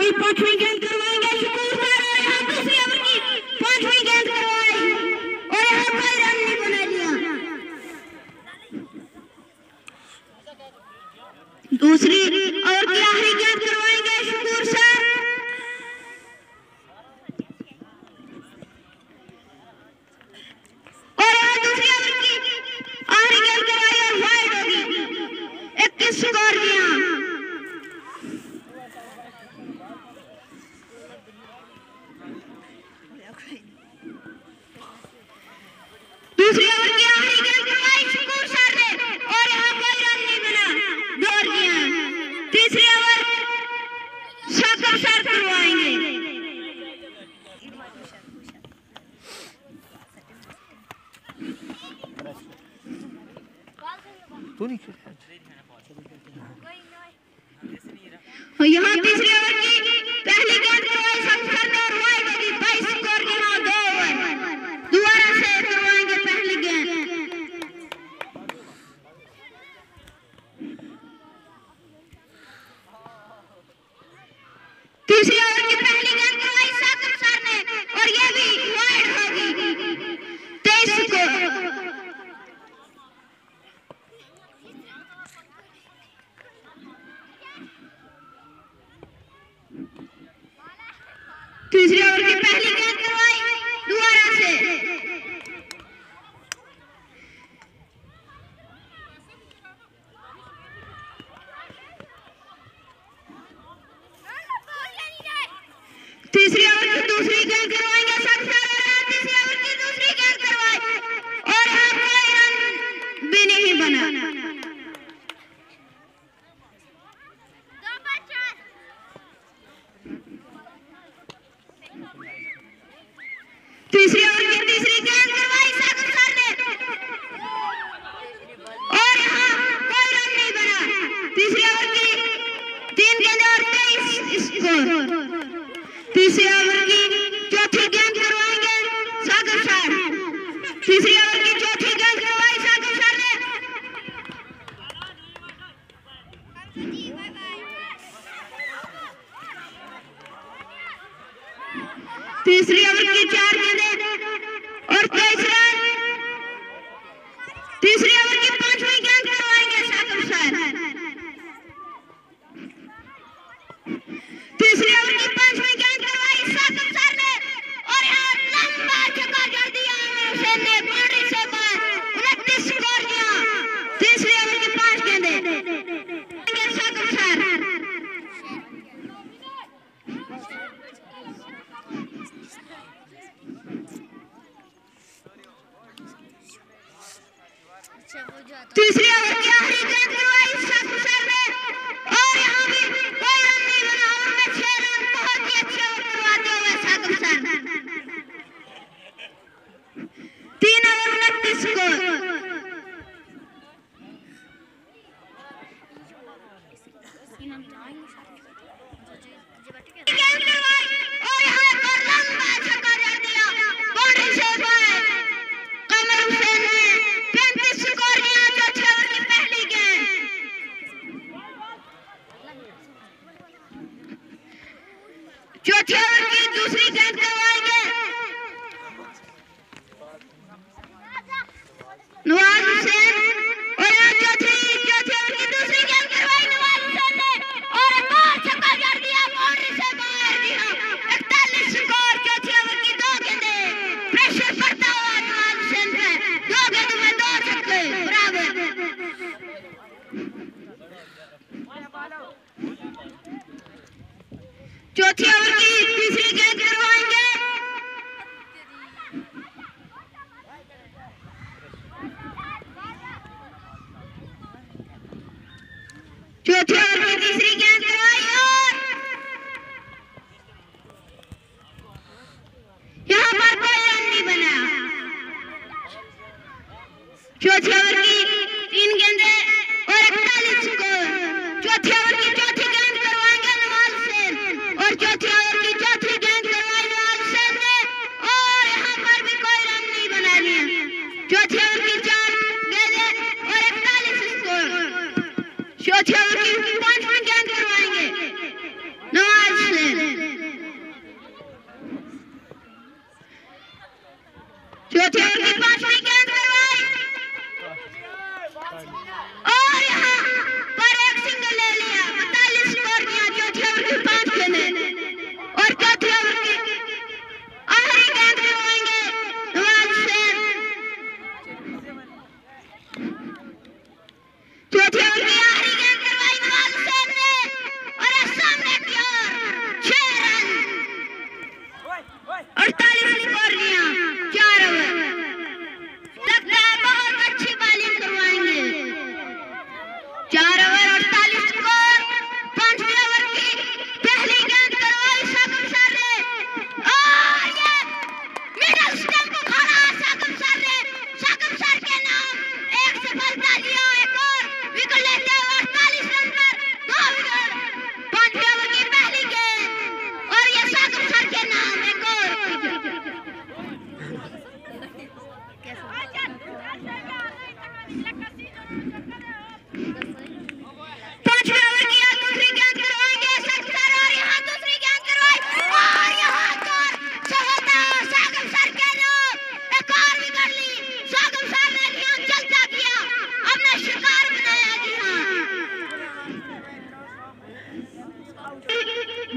की 5वीं गेंद करवाएंगे शकूर सर और यहाँ दूसरी ओवर की 5वीं गेंद करवाई और यहाँ कोई रन नहीं बना लिया। दूसरी ओवर की आखिरी गेंद करवाएंगे शकूर सर और यहाँ दूसरी ओवर की आखिरी गेंद करवाई और वाइड होगी। 21 स्कोर दिया। दूसरी ओवर की आखिरी गेंद करवाई शकूर सर ने और यहाँ कोई रन नहीं बना, 2 ओवर किया। तीसरी ओवर शाकिर सर करवाएंगे। यहाँ तीसरी ओवर की पहली गेंद करवाई शाकिर सर ने और वाइड होगी। 22 स्कोर के यहाँ 2 ओवर दोबारा से करवाएंगे पहली गेंद। तीसरी ओवर की पहली गेंद करवाई शाकिर सर ने और ये भी वाइड होगी। 23 स्कोर। तीसरी ओवर की पहली गेंद करवाई दोबारा से। तीसरी ओवर की दूसरी गेंद करवाएंगे शाकिर सर। तीसरी ओवर की दूसरी गेंद करवाई और यहाँ कोई रन भी नहीं बना। तीसरी ओवर की तीसरी गेंद करवाई शाकिर सर ने और यहाँ कोई रन नहीं बना। तीसरी ओवर की 3 गेंद और 23 स्कोर। तीसरी ओवर की चौथी गेंद करवाएंगे शाकिर सर। तीसरी ओवर की चौथी गेंद करवाई शाकिर सर ने। तीसरी ओवर की 4 गेंदें और 23 रन। तीसरी ओवर की 5वीं गेंद करवाएंगे शाकिर सर। तीसरी ओवर की 5वीं गेंद करवाई शाकिर सर ने और यहाँ लंबा छक्का जड़ दिया आमिर हुसैन ने बाउंड्री से बाहर। 29 स्कोर किया। तीसरी ओवर की 5 गेंदें शाकिर सर। तीसरी ओवर की आखिरी गेंद करवाई शाकिर सर ने और यहाँ भी कोई रन नहीं बना। ओवर में 6 रन। बहुत ही अच्छे ओवर करवाते हुए शाकिर सर। 3 over 29 score. गेंद करवाई और यहाँ पर लंबा छक्का जड़ दिया बाउंड्री से बाहर। आमिर हुसैन ने 35 स्कोर किया। चौथी ओवर की पहली गेंद। चौथी ओवर की दूसरी गेंद करवाएंगे नवाज हुसैन और यहाँ चौथी ओवर की दूसरी गेंद करवाई नवाज हुसैन ने और एक और छक्का जड़ दिया बाउंड्री से बाहर। जी हाँ, 41 स्कोर। चौथी ओवर की 2 गेंदें। प्रेशर पड़ता हुआ नवाज हुसैन पे। 2 गेंदों में 2 छक्के बराबर। चौथी ओवर की तीसरी गेंद करवाएंगे चौथी ओवर की तीसरी गेंद करवाई और यहाँ पर कोई रन नहीं बना। चौथी ओवर की 3 गेंदें और 41 स्कोर। चौथी ओवर की चौथी गेंद करवाएंगे नवाज हुसैन और चौथी ओवर की चौथी गेंद करवाई नवाज हुसैन ने और यहाँ पर भी कोई रन नहीं बना लिया। चौथी ओवर की 4 गेंदें और 41 स्कोर। चौथी ओवर की 5वीं गेंद करवाएंगे नवाज हुसैन।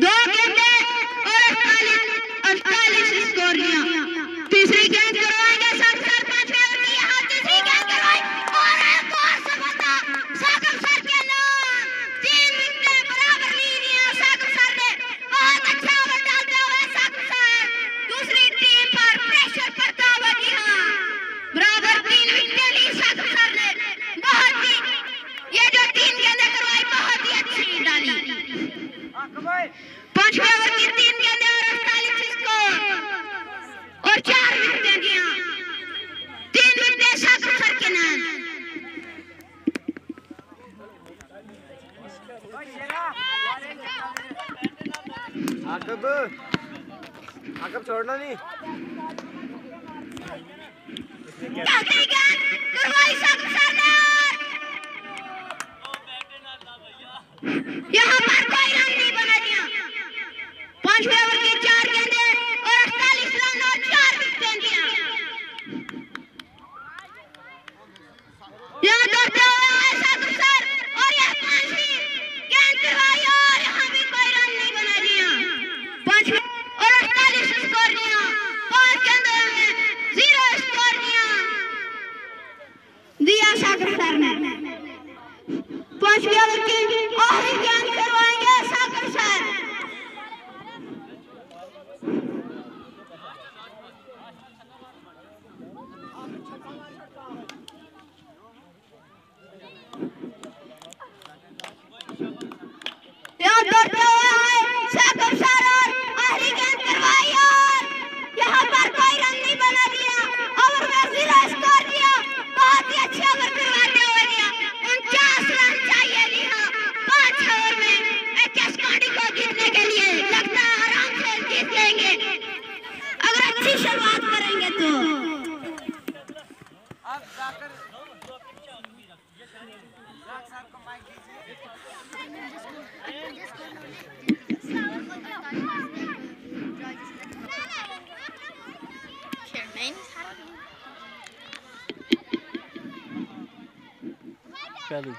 2 गेंदे और 48 स्कोर लिया। तीसरी गेंद करवाएंगे साकिब सर 5वें ओवर की। यहाँ तीसरी गेंद करवाई और एक और सफलता साकिब सर के नाम। 3 विकेटें बराबर ली हैं साकिब सर ने। बहुत अच्छा ओवर डालते हुए साकिब सर दूसरी टीम पर प्रेशर पड़ता हुआ। जी हाँ, बराबर 3 विकेटें ली साकिब सर ने। बहुत ही ये जो 3 गेंदें करवाई बहुत ही अच्छी डाली। 5वें ओवर की 3 गेंदें और 48 स्कोर और 4 विकेटें दिया। 3 विकेटें साकिब सर के नाम। आकब छोड़ना नहीं। चौथी गेंद करवाई साकिब सर ने। यहाँ पर कोई रन नहीं बना दिया। 5वें ओवर की 4 गेंदें और 48 रन और 4 विकेटें दिया। यहाँ दौड़ते हुए आए साकिब सर और यह 5वीं गेंद करवाई और यहाँ भी कोई रन नहीं बना दिया। 5वें और 48 स्कोर दिया। 5 गेंदों में 0 स्कोर दिया साकिब सर ने। 5वें ओवर की आखिरी गेंद करवाएंगे साकिब सर। यहाँ दौड़ते हुए आए साकिब सर और आखिरी गेंद करवाई और यहाँ पर कोई रन नहीं बना दिया। ओवर में 0 स्कोर दिया। बहुत ही अच्छे ओवर करवाते हुए दिया। 49 रन चाहिए लिया 5 ओवर में। एचएस कांडी को जीतने के लिए लगता है आराम से जीत लेंगे अगर अच्छी शुरुआत करेंगे तो। चलो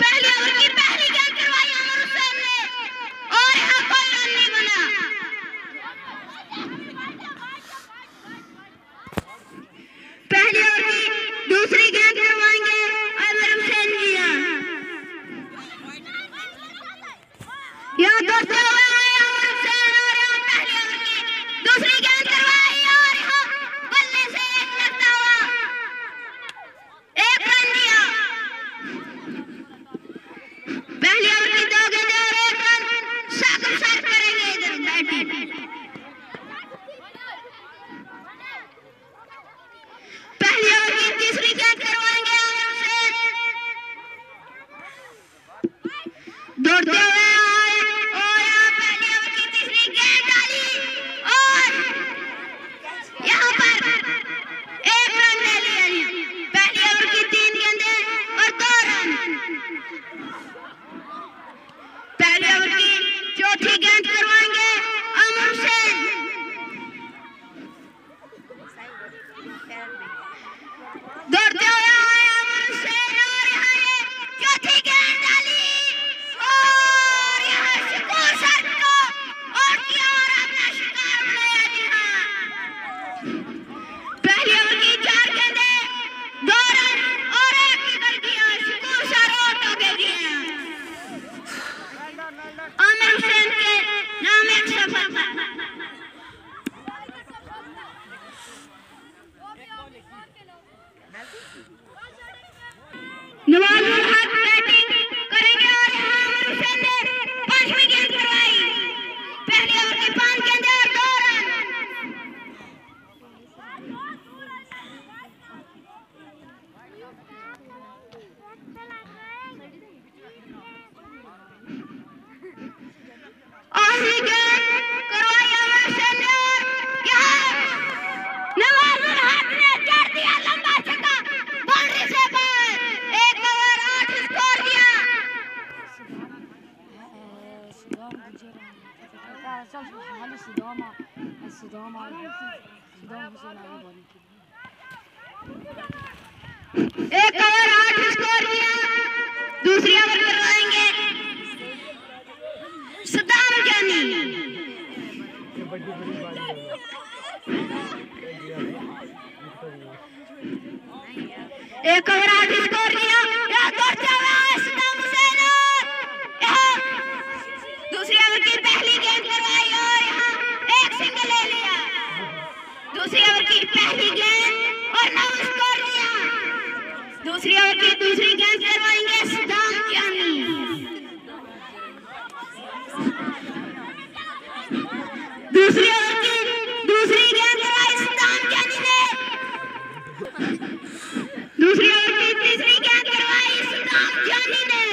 पहले ओवर की पहली गेंद करवाई अमर हुसैन ने और यहाँ कोई रन नहीं बना। पहले ओवर की दूसरी गेंद करवाएंगे अमर हुसैन जी। यहाँ दौड़ते हुए आए अमर हुसैन और यहाँ पहले ओवर की दूसरी गेंद करवाई और यहाँ बल्ले से एक लगता हुआ 1 रन दिया। पहले ओवर की 2 गेंदें और 1 रन साकिब सर करेंगे इधर बैटिंग। पहले ओवर की तीसरी गेंद करवाएंगे अमर हुसैन। दौड़ते हुए आए और यहाँ पहले ओवर की तीसरी गेंद डाली और यहाँ पर 1 रन ले लिया। पहले ओवर की 3 गेंदें और 2 रन। पहले ओवर की चौथी गेंद करवाएंगे अमर हुसैन। दौड़ते हुए आए अमर हुसैन और यहाँ ये चौथी गेंद डाली और यहाँ शकूर सर को आउट किया और अपना शिकार बनाया। जी हाँ, पहले ओवर की 4 गेंदें 2 रन और 1 विकेट दिया। शकूर सर आउट हो गए। जी हाँ, आमिर हुसैन के नाम एक सफलता। नवाजुल हक बैटिंग करेंगे और यहाँ आमिर हुसैन ने 5वीं गेंद करवाई। पहले ओवर की 5 गेंदें और 2 रन। आखिरी गेंद करवाई अमर हुसैन ने और यहाँ नवाजुल हक ने कर दिया लंबा छक्का बाउंड्री से बाहर। 1 ओवर 8 स्कोर दिया। एक ओवर 8 स्कोर दिया। दूसरी ओवर करवाएंगे सदाम जानी। एक ओवर आठ स्कोर किया, सदाम हुसैन। दूसरी ओवर की पहली गेंद करवाई और यहाँ एक सिंगल ले लिया। दूसरी ओवर की पहली गेंद और 9 स्कोर किया। दूसरी ओवर की दूसरी गेंद करवाएंगे सदाम जानी। दूसरी ओवर की दूसरी गेंद करवाई सदाम जानी ने। दूसरी ओवर की तीसरी गेंद करवाई सदाम जानी ने।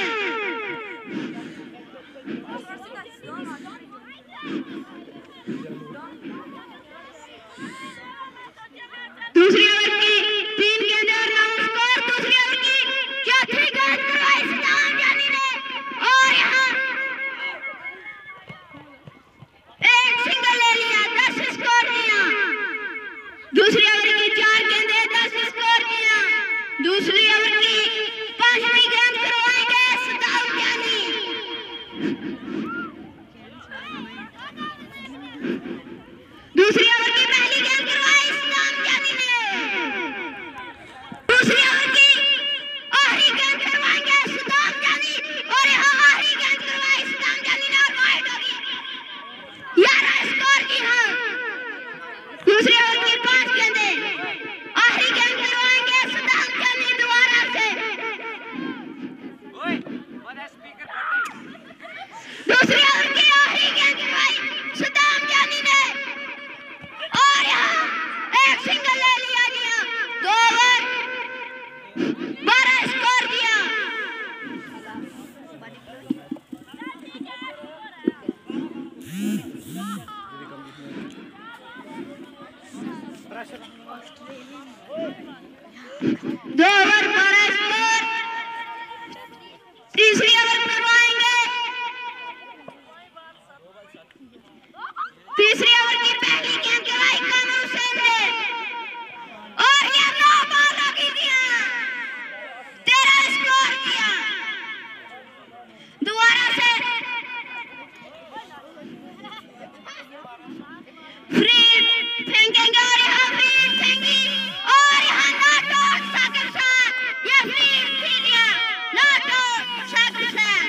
दूसरी ओवर की 3 गेंदें और 9 स्कोर। दूसरी ओवर की चौथी गेंद करवाई सदाम जानी ने और यहाँ एक सिंगल ले लिया, 10 स्कोर किया। दूसरी ओवर की 4 गेंदें 10 स्कोर किया। दूसरी ओवर की 5वीं गेंद करवाएंगे सदाम जानी। दूसरी ओवर की पहली गेंद करवाई सदाम जानी ने। दूसरी ओवर की आखिरी गेंद करवाएंगे सदाम जानी और यहाँ आखिरी गेंद करवाई सदाम जानी ने और वाइड होगी। 11 स्कोर की है। दूसरी ओवर की 5 गेंदें, आखिरी गेंद करवाएंगे सदाम जानी दोबारा से। दूसरी ओवर की आखिरी गेंद करवाई सदाम जानी ने और यहाँ एक सिंगल ले लिया गया। 2 ओवर 12 स्कोर किया। दो ओवर 12 स्कोर। तीसरी ओवर करवाएंगे। तीसरी ओवर की पहली गेंद करवाई कामर हुसैन ने और ये 9 बॉल लगी दिया, 13 स्कोर किया। दोबारा से फ्री फेंकेंगे और यहाँ फ्री फेंकी और यहाँ नॉट आउट साकिब खान। ये फ्री थी दिया, नॉट आउट साकिब खान।